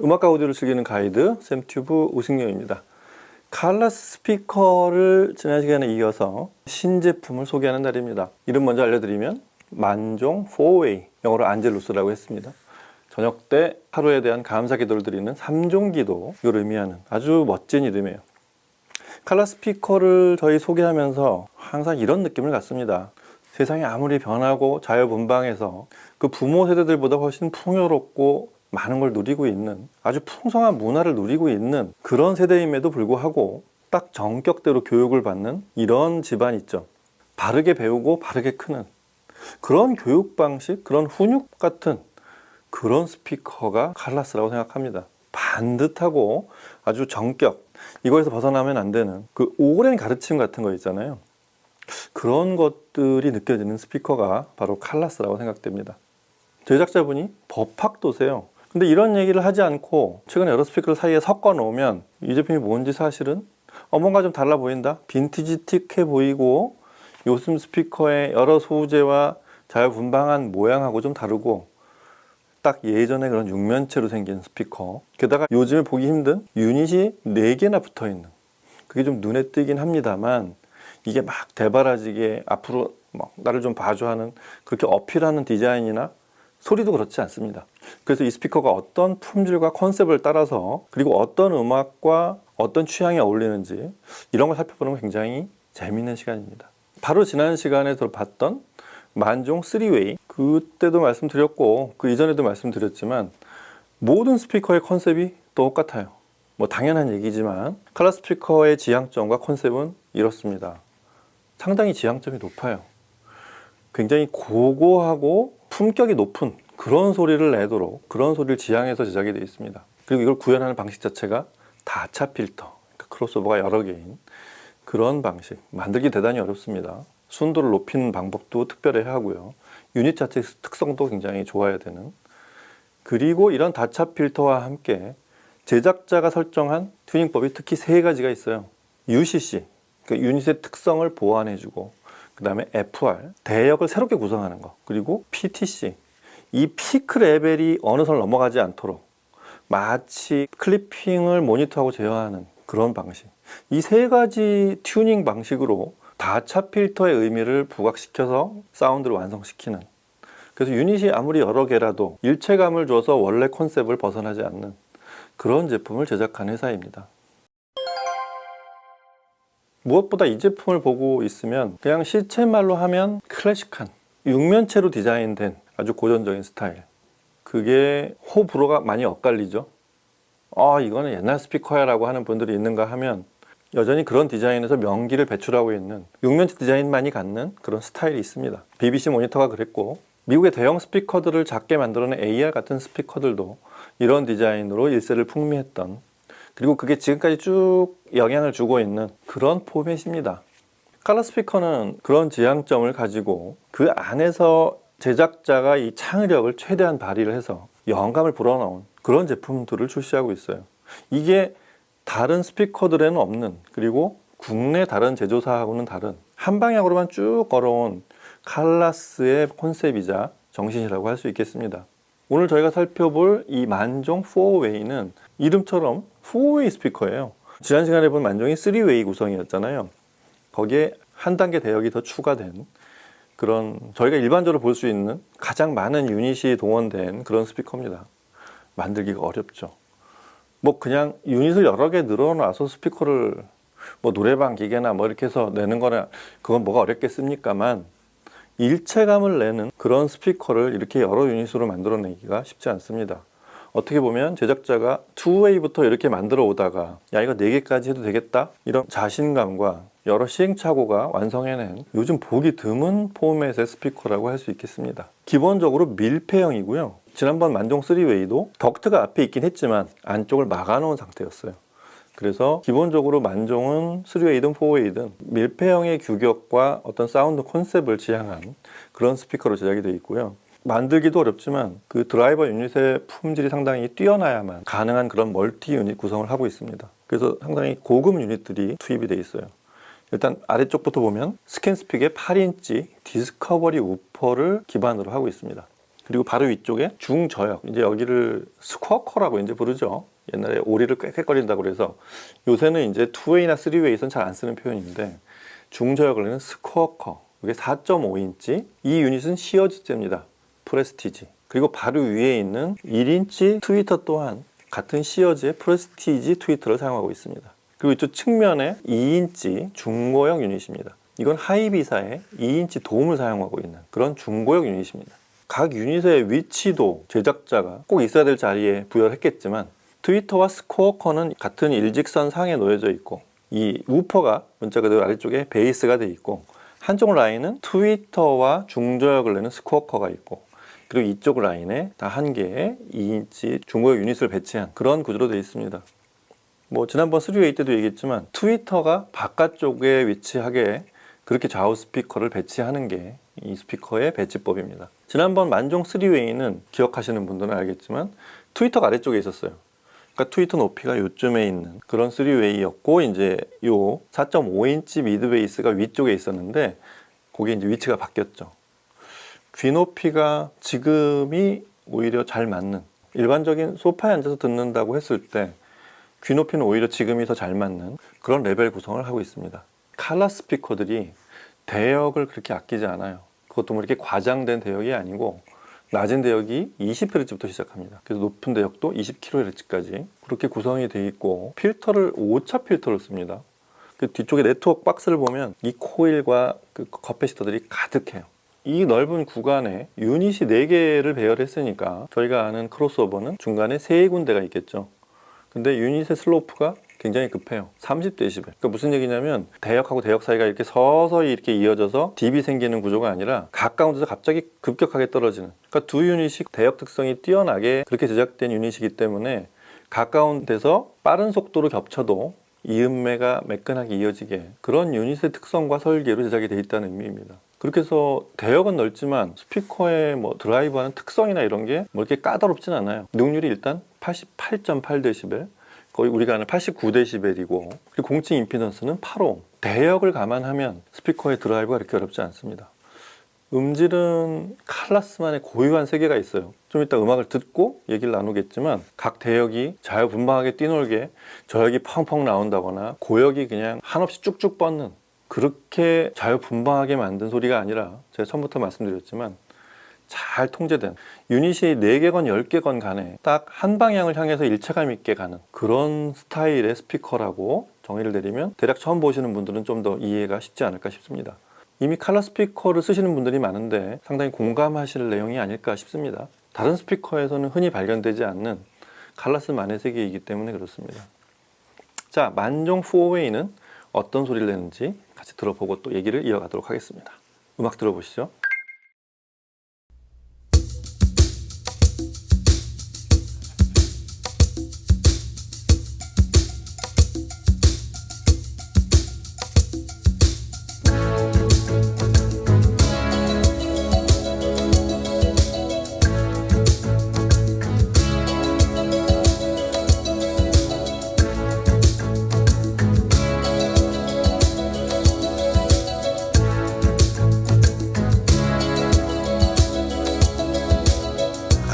음악과 오디오를 즐기는 가이드 샘튜브 우승용입니다. 칼라스 스피커를 지난 시간에 이어서 신제품을 소개하는 날입니다. 이름 먼저 알려드리면 만종 4웨이, 영어로 안젤루스라고 했습니다. 저녁 때 하루에 대한 감사 기도를 드리는 3종 기도를 의미하는 아주 멋진 이름이에요. 칼라스 스피커를 저희 소개하면서 항상 이런 느낌을 갖습니다. 세상이 아무리 변하고 자유분방해서 그 부모 세대들보다 훨씬 풍요롭고 많은 걸 누리고 있는, 아주 풍성한 문화를 누리고 있는 그런 세대임에도 불구하고 딱 정격대로 교육을 받는 이런 집안 있죠. 바르게 배우고 바르게 크는 그런 교육 방식, 그런 훈육 같은 그런 스피커가 칼라스라고 생각합니다. 반듯하고 아주 정격, 이거에서 벗어나면 안 되는 그 오랜 가르침 같은 거 있잖아요. 그런 것들이 느껴지는 스피커가 바로 칼라스라고 생각됩니다. 제작자분이 법학도세요. 근데 이런 얘기를 하지 않고 최근에 여러 스피커를 사이에 섞어 놓으면 이 제품이 뭔지 사실은 뭔가 좀 달라 보인다, 빈티지틱해 보이고 요즘 스피커의 여러 소재와 자유분방한 모양하고 좀 다르고 딱 예전에 그런 육면체로 생긴 스피커, 게다가 요즘에 보기 힘든 유닛이 4개나 붙어있는, 그게 좀 눈에 띄긴 합니다만 이게 막 대바라지게 앞으로 막 나를 좀 봐줘 하는 그렇게 어필하는 디자인이나 소리도 그렇지 않습니다. 그래서 이 스피커가 어떤 품질과 컨셉을 따라서, 그리고 어떤 음악과 어떤 취향에 어울리는지 이런 걸 살펴보는 건 굉장히 재미있는 시간입니다. 바로 지난 시간에 봤던 만종 3웨이, 그때도 말씀드렸고 그 이전에도 말씀드렸지만 모든 스피커의 컨셉이 똑같아요. 뭐 당연한 얘기지만 칼라 스피커의 지향점과 컨셉은 이렇습니다. 상당히 지향점이 높아요. 굉장히 고고하고 품격이 높은 그런 소리를 내도록, 그런 소리를 지향해서 제작이 되어 있습니다. 그리고 이걸 구현하는 방식 자체가 다차 필터, 그러니까 크로스오버가 여러 개인 그런 방식, 만들기 대단히 어렵습니다. 순도를 높이는 방법도 특별해야 하고요. 유닛 자체의 특성도 굉장히 좋아야 되는, 그리고 이런 다차 필터와 함께 제작자가 설정한 튜닝법이 특히 3가지가 있어요. UCC, 그러니까 유닛의 특성을 보완해주고, 그 다음에 FR, 대역을 새롭게 구성하는 거, 그리고 PTC, 이 피크 레벨이 어느 선을 넘어가지 않도록 마치 클리핑을 모니터하고 제어하는 그런 방식. 이 3가지 튜닝 방식으로 다차 필터의 의미를 부각시켜서 사운드를 완성시키는, 그래서 유닛이 아무리 여러 개라도 일체감을 줘서 원래 컨셉을 벗어나지 않는 그런 제품을 제작한 회사입니다. 무엇보다 이 제품을 보고 있으면 그냥 시체말로 하면 클래식한 육면체로 디자인된 아주 고전적인 스타일, 그게 호불호가 많이 엇갈리죠. 이거는 옛날 스피커야 라고 하는 분들이 있는가 하면 여전히 그런 디자인에서 명기를 배출하고 있는 육면체 디자인만이 갖는 그런 스타일이 있습니다. BBC 모니터가 그랬고, 미국의 대형 스피커들을 작게 만들어낸 AR 같은 스피커들도 이런 디자인으로 일세를 풍미했던, 그리고 그게 지금까지 쭉 영향을 주고 있는 그런 포맷입니다. 칼라 스피커는 그런 지향점을 가지고 그 안에서 제작자가 이 창의력을 최대한 발휘를 해서 영감을 불어넣은 그런 제품들을 출시하고 있어요. 이게 다른 스피커들에는 없는, 그리고 국내 다른 제조사하고는 다른 한 방향으로만 쭉 걸어온 칼라스의 컨셉이자 정신이라고 할 수 있겠습니다. 오늘 저희가 살펴볼 이 만종 4웨이는 이름처럼 4웨이 스피커예요. 지난 시간에 본 만종이 3웨이 구성이었잖아요. 거기에 한 단계 대역이 더 추가된 그런, 저희가 일반적으로 볼 수 있는 가장 많은 유닛이 동원된 그런 스피커입니다. 만들기가 어렵죠. 뭐 그냥 유닛을 여러 개 늘어놔서 스피커를 뭐 노래방 기계나 뭐 이렇게 해서 내는 거나 그건 뭐가 어렵겠습니까만, 일체감을 내는 그런 스피커를 이렇게 여러 유닛으로 만들어내기가 쉽지 않습니다. 어떻게 보면 제작자가 2웨이부터 이렇게 만들어 오다가 야, 이거 4개까지 해도 되겠다, 이런 자신감과 여러 시행착오가 완성해낸 요즘 보기 드문 포맷의 스피커라고 할 수 있겠습니다. 기본적으로 밀폐형이고요. 지난번 만종 3웨이도 덕트가 앞에 있긴 했지만 안쪽을 막아놓은 상태였어요. 그래서 기본적으로 만종은 3웨이든 4웨이든 밀폐형의 규격과 어떤 사운드 컨셉을 지향한 그런 스피커로 제작이 되어 있고요. 만들기도 어렵지만 그 드라이버 유닛의 품질이 상당히 뛰어나야만 가능한 그런 멀티 유닛 구성을 하고 있습니다. 그래서 상당히 고급 유닛들이 투입이 되어 있어요. 일단 아래쪽부터 보면 스캔스픽의 8인치 디스커버리 우퍼를 기반으로 하고 있습니다. 그리고 바로 위쪽에 중저역, 이제 여기를 스쿼커라고 이제 부르죠. 옛날에 오리를 꽥꽥거린다고 그래서 요새는 이제 2웨이나 3웨이에서는 잘 안 쓰는 표현인데 중저역을 내는 스쿼커, 이게 4.5인치, 이 유닛은 시어즈제입니다. 프레스티지. 그리고 바로 위에 있는 1인치 트위터 또한 같은 시어즈의 프레스티지 트위터를 사용하고 있습니다. 그리고 이쪽 측면에 2인치 중고역 유닛입니다. 이건 하이비사의 2인치 돔을 사용하고 있는 그런 중고역 유닛입니다. 각 유닛의 위치도 제작자가 꼭 있어야 될 자리에 부여를 했겠지만 트위터와 스쿼커는 같은 일직선 상에 놓여져 있고 이 우퍼가 문자 그대로 아래쪽에 베이스가 되어 있고 한쪽 라인은 트위터와 중저역을 내는 스쿼커가 있고 그리고 이쪽 라인에 다 한 개의 2인치 중고역 유닛을 배치한 그런 구조로 되어 있습니다. 뭐 지난번 3웨이 때도 얘기했지만 트위터가 바깥쪽에 위치하게 그렇게 좌우 스피커를 배치하는 게 이 스피커의 배치법입니다. 지난번 만종 3웨이는 기억하시는 분들은 알겠지만 트위터가 아래쪽에 있었어요. 그러니까 트위터 높이가 요쯤에 있는 그런 3웨이였고 이제 요 4.5인치 미드 베이스가 위쪽에 있었는데 그게 이제 위치가 바뀌었죠. 귀 높이가 지금이 오히려 잘 맞는, 일반적인 소파에 앉아서 듣는다고 했을 때 귀 높이는 오히려 지금이 더 잘 맞는 그런 레벨 구성을 하고 있습니다. 칼라 스피커들이 대역을 그렇게 아끼지 않아요. 그것도 뭐 이렇게 과장된 대역이 아니고 낮은 대역이 20Hz부터 시작합니다. 그래서 높은 대역도 20kHz까지 그렇게 구성이 되어 있고 필터를 5차 필터를 씁니다. 그 뒤쪽에 네트워크 박스를 보면 이 코일과 그 커패시터들이 가득해요. 이 넓은 구간에 유닛이 4개를 배열했으니까 저희가 아는 크로스오버는 중간에 3군데가 있겠죠. 근데 유닛의 슬로프가 굉장히 급해요. 30dB. 그러니까 무슨 얘기냐면 대역하고 대역 사이가 이렇게 서서히 이렇게 이어져서 딥이 생기는 구조가 아니라 가까운 데서 갑자기 급격하게 떨어지는. 그러니까 두 유닛이 대역 특성이 뛰어나게 그렇게 제작된 유닛이기 때문에 가까운 데서 빠른 속도로 겹쳐도 이음매가 매끈하게 이어지게 그런 유닛의 특성과 설계로 제작이 되어 있다는 의미입니다. 그렇게 해서 대역은 넓지만 스피커의 뭐 드라이브하는 특성이나 이런 게 뭐 이렇게 까다롭진 않아요. 능률이 일단 88.8dB, 거의 우리가 아는 89dB이고 그리고 공칭 임피던스는 8옴. 대역을 감안하면 스피커의 드라이브가 그렇게 어렵지 않습니다. 음질은 칼라스만의 고유한 세계가 있어요. 좀 이따 음악을 듣고 얘기를 나누겠지만 각 대역이 자유분방하게 뛰놀게 저역이 펑펑 나온다거나 고역이 그냥 한없이 쭉쭉 뻗는 그렇게 자유분방하게 만든 소리가 아니라 제가 처음부터 말씀드렸지만 잘 통제된 유닛이 4개건 10개건 간에 딱 한 방향을 향해서 일체감 있게 가는 그런 스타일의 스피커라고 정의를 내리면 대략 처음 보시는 분들은 좀 더 이해가 쉽지 않을까 싶습니다. 이미 칼라 스피커를 쓰시는 분들이 많은데 상당히 공감하실 내용이 아닐까 싶습니다. 다른 스피커에서는 흔히 발견되지 않는 칼라스만의 세계이기 때문에 그렇습니다. 자, 만종 4웨이는 어떤 소리를 내는지 같이 들어보고 또 얘기를 이어가도록 하겠습니다. 음악 들어보시죠.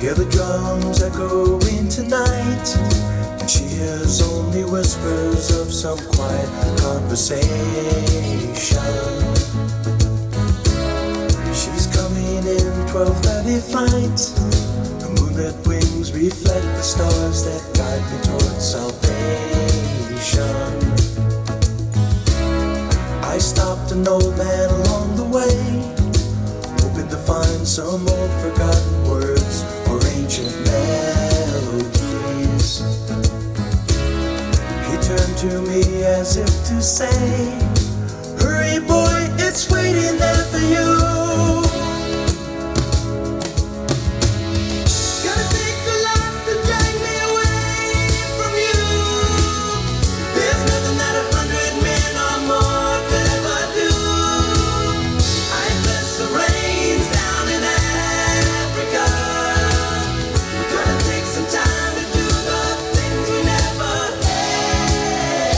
Hear the drums echoing tonight, and she hears only whispers of some quiet conversation. She's coming in 12:30 flight. The moonlit wings reflect the stars that guide me towards salvation. I stopped an old man along the way, hoping to find some old forgotten words or ancient melodies. He turned to me as if to say, hurry boy, it's waiting there for you. Gonna take a lot to drag me away from you. There's nothing that 100 men or more could ever do. I bless the rains down in Africa. We're gonna take some time to do the things we never had.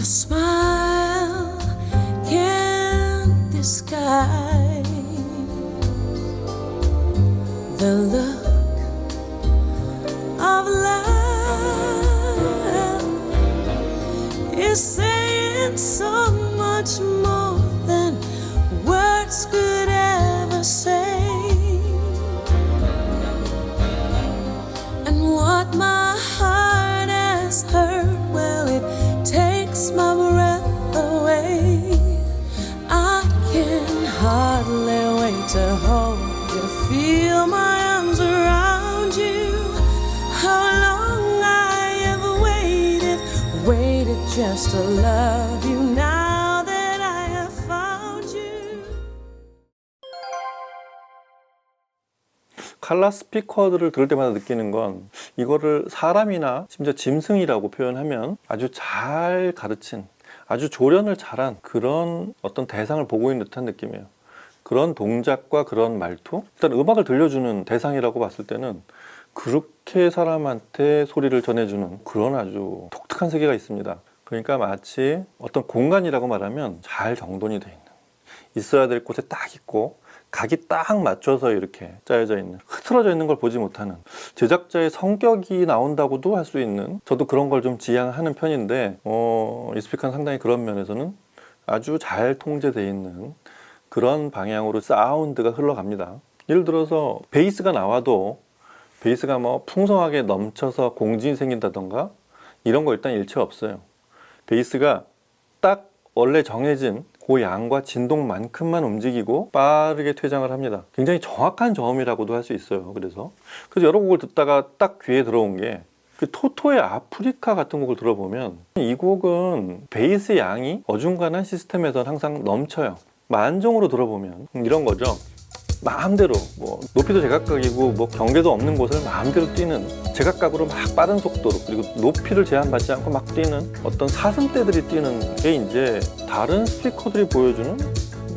Your smile can't disguise the look of love. Is saying so much more than words could ever say. And what my heart has heard, well, it takes my breath away. I can hardly wait to hold you, feel my arms around you. How long I have waited just to love you now that I have found you. 칼라 스피커들을 들을 때마다 느끼는 건 이거를 사람이나 심지어 짐승이라고 표현하면 아주 잘 가르친, 아주 조련을 잘한 그런 어떤 대상을 보고 있는 듯한 느낌이에요. 그런 동작과 그런 말투, 일단 음악을 들려주는 대상이라고 봤을 때는 그렇게 사람한테 소리를 전해주는 그런 아주 독특한 세계가 있습니다. 그러니까 마치 어떤 공간이라고 말하면 잘 정돈이 돼 있는, 있어야 될 곳에 딱 있고 각이 딱 맞춰서 이렇게 짜여져 있는, 흐트러져 있는 걸 보지 못하는, 제작자의 성격이 나온다고도 할 수 있는, 저도 그런 걸 좀 지향하는 편인데 이 스피커는 상당히 그런 면에서는 아주 잘 통제되어 있는 그런 방향으로 사운드가 흘러갑니다. 예를 들어서 베이스가 나와도 베이스가 뭐 풍성하게 넘쳐서 공진이 생긴다던가 이런 거 일단 일체 없어요. 베이스가 딱 원래 정해진 그 양과 진동만큼만 움직이고 빠르게 퇴장을 합니다. 굉장히 정확한 저음이라고도 할 수 있어요. 그래서 여러 곡을 듣다가 딱 귀에 들어온 게 그 토토의 아프리카 같은 곡을 들어보면 이 곡은 베이스 양이 어중간한 시스템에선 항상 넘쳐요. 만종으로 들어보면 이런 거죠. 마음대로 뭐 높이도 제각각이고 뭐 경계도 없는 곳을 마음대로 뛰는, 제각각으로 막 빠른 속도로, 그리고 높이를 제한받지 않고 막 뛰는 어떤 사슴떼들이 뛰는 게 이제 다른 스피커들이 보여주는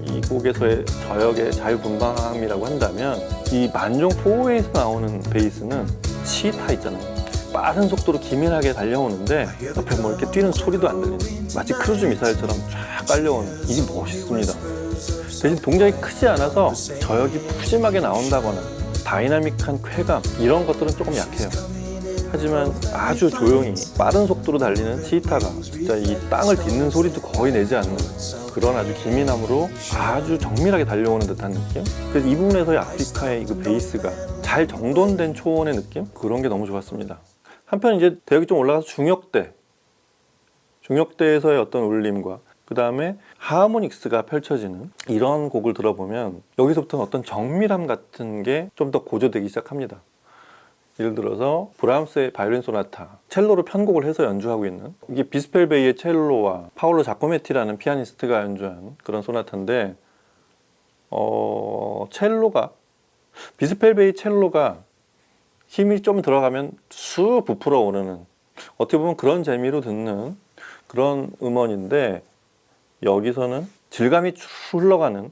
이 곡에서의 저역의 자유분방함이라고 한다면, 이 만종 4웨이에서 나오는 베이스는 치타 있잖아요. 빠른 속도로 기민하게 달려오는데 옆에 뭐 이렇게 뛰는 소리도 안 들리는, 마치 크루즈 미사일처럼 쫙 깔려오는, 이게 멋있습니다. 대신 동작이 크지 않아서 저역이 푸짐하게 나온다거나 다이나믹한 쾌감, 이런 것들은 조금 약해요. 하지만 아주 조용히 빠른 속도로 달리는 치타가 진짜 이 땅을 딛는 소리도 거의 내지 않는 그런 아주 기민함으로 아주 정밀하게 달려오는 듯한 느낌. 그래서 이 부분에서의 아프리카의 그 베이스가 잘 정돈된 초원의 느낌, 그런 게 너무 좋았습니다. 한편 이제 대역이 좀 올라가서 중역대에서의 어떤 울림과 그 다음에 하모닉스가 펼쳐지는 이런 곡을 들어보면 여기서부터는 어떤 정밀함 같은 게 좀 더 고조되기 시작합니다. 예를 들어서 브람스의 바이올린 소나타, 첼로로 편곡을 해서 연주하고 있는, 이게 비스펠베이의 첼로와 파올로 자코메티라는 피아니스트가 연주한 그런 소나타인데 첼로가, 비스펠베이 첼로가 힘이 좀 들어가면 쑥 부풀어 오르는, 어떻게 보면 그런 재미로 듣는 그런 음원인데, 여기서는 질감이 쭉 흘러가는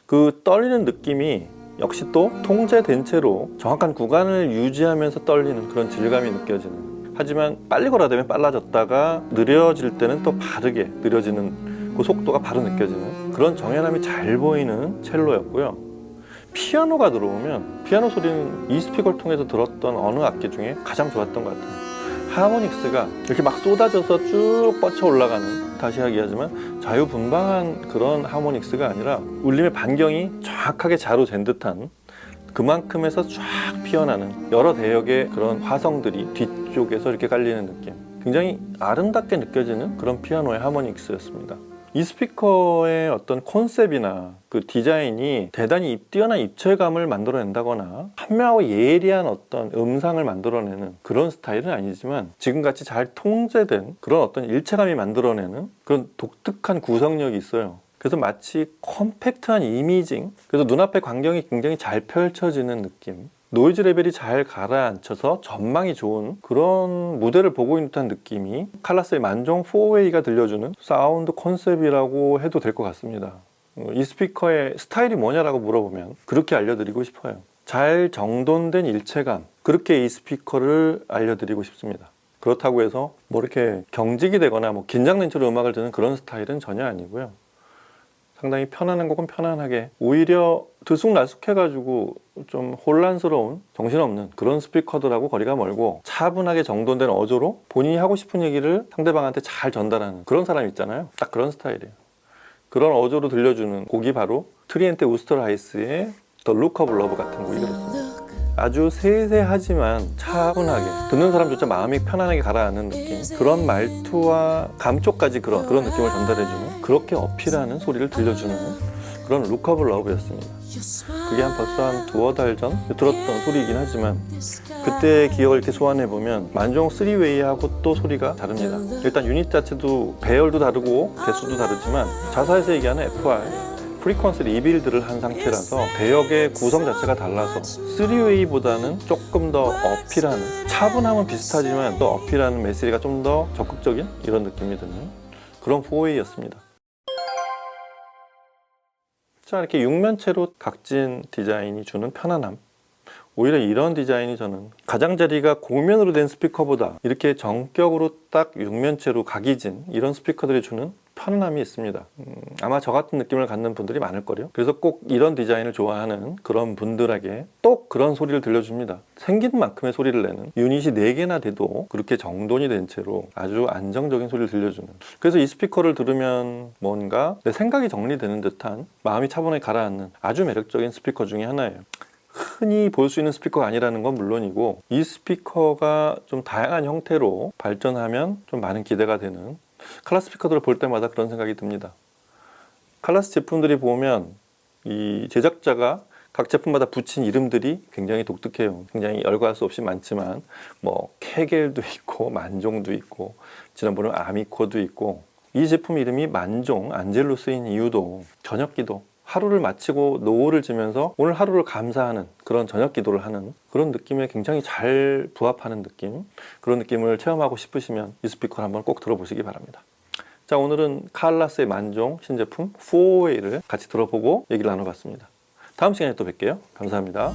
그 떨리는 느낌이 역시 또 통제된 채로 정확한 구간을 유지하면서 떨리는 그런 질감이 느껴지는, 하지만 빨리 걸어야 되면 빨라졌다가 느려질 때는 또 바르게 느려지는 그 속도가 바로 느껴지는 그런 정연함이 잘 보이는 첼로였고요. 피아노가 들어오면 피아노 소리는 이 스피커를 통해서 들었던 어느 악기 중에 가장 좋았던 것 같아요. 하모닉스가 이렇게 막 쏟아져서 쭉 뻗쳐 올라가는, 다시 이야기하지만 자유분방한 그런 하모닉스가 아니라 울림의 반경이 정확하게 자로잰 듯한, 그만큼에서 쫙 피어나는 여러 대역의 그런 화성들이 뒤쪽에서 이렇게 깔리는 느낌, 굉장히 아름답게 느껴지는 그런 피아노의 하모닉스였습니다. 이 스피커의 어떤 컨셉이나 그 디자인이 대단히 뛰어난 입체감을 만들어낸다거나 현명하고 예리한 어떤 음상을 만들어내는 그런 스타일은 아니지만, 지금같이 잘 통제된 그런 어떤 일체감이 만들어내는 그런 독특한 구성력이 있어요. 그래서 마치 컴팩트한 이미징, 그래서 눈앞의 광경이 굉장히 잘 펼쳐지는 느낌, 노이즈 레벨이 잘 가라앉혀서 전망이 좋은 그런 무대를 보고 있는 듯한 느낌이 칼라스의 만종 4웨이가 들려주는 사운드 컨셉이라고 해도 될 것 같습니다. 이 스피커의 스타일이 뭐냐라고 물어보면 그렇게 알려드리고 싶어요. 잘 정돈된 일체감, 그렇게 이 스피커를 알려드리고 싶습니다. 그렇다고 해서 뭐 이렇게 경직이 되거나 뭐 긴장된 채로 음악을 듣는 그런 스타일은 전혀 아니고요. 상당히 편안한 곡은 편안하게, 오히려 들쑥날쑥해가지고 좀 혼란스러운, 정신없는 그런 스피커들하고 거리가 멀고 차분하게 정돈된 어조로 본인이 하고 싶은 얘기를 상대방한테 잘 전달하는 그런 사람 있잖아요. 딱 그런 스타일이에요. 그런 어조로 들려주는 곡이 바로 트리엔테 우스터라이스의 The Look of Love 같은 곡이 그렇습니다. 아주 세세하지만 차분하게 듣는 사람조차 마음이 편안하게 가라앉는 느낌, 그런 말투와 감쪽까지 그런 느낌을 전달해주는, 그렇게 어필하는 소리를 들려주는 그런 Look of Love였습니다. 그게 벌써 한 두어 달 전 들었던 소리이긴 하지만 그때의 기억을 이렇게 소환해보면 만종 3웨이하고 또 소리가 다릅니다. 일단 유닛 자체도 배열도 다르고 개수도 다르지만 자사에서 얘기하는 FR 프리퀀스 리빌드를 한 상태라서 배역의 구성 자체가 달라서 3웨이보다는 조금 더 어필하는, 차분함은 비슷하지만 또 어필하는 메시지가 좀 더 적극적인 이런 느낌이 드는 그런 4웨이였습니다. 자, 이렇게 육면체로 각진 디자인이 주는 편안함, 오히려 이런 디자인이 저는 가장자리가 곡면으로 된 스피커보다 이렇게 정격으로 딱 육면체로 각이진 이런 스피커들이 주는 편안함이 있습니다. 아마 저 같은 느낌을 갖는 분들이 많을 거예요. 그래서 꼭 이런 디자인을 좋아하는 그런 분들에게 또 그런 소리를 들려줍니다. 생긴 만큼의 소리를 내는, 유닛이 4개나 돼도 그렇게 정돈이 된 채로 아주 안정적인 소리를 들려주는, 그래서 이 스피커를 들으면 뭔가 내 생각이 정리되는 듯한, 마음이 차분하게 가라앉는 아주 매력적인 스피커 중에 하나예요. 흔히 볼 수 있는 스피커가 아니라는 건 물론이고, 이 스피커가 좀 다양한 형태로 발전하면 좀 많은 기대가 되는, 칼라스 스피커들을 볼 때마다 그런 생각이 듭니다. 칼라스 제품들이 보면 이 제작자가 각 제품마다 붙인 이름들이 굉장히 독특해요. 굉장히 열거할 수 없이 많지만 뭐 케겔도 있고 만종도 있고 지난번에 아미코도 있고, 이 제품 이름이 만종 안젤로 쓰인 이유도 저녁기도, 하루를 마치고 노을을 지면서 오늘 하루를 감사하는 그런 저녁 기도를 하는 그런 느낌에 굉장히 잘 부합하는 느낌, 그런 느낌을 체험하고 싶으시면 이 스피커를 한번 꼭 들어보시기 바랍니다. 자, 오늘은 칼라스의 만종 신제품 4웨이를 같이 들어보고 얘기를 나눠봤습니다. 다음 시간에 또 뵐게요. 감사합니다.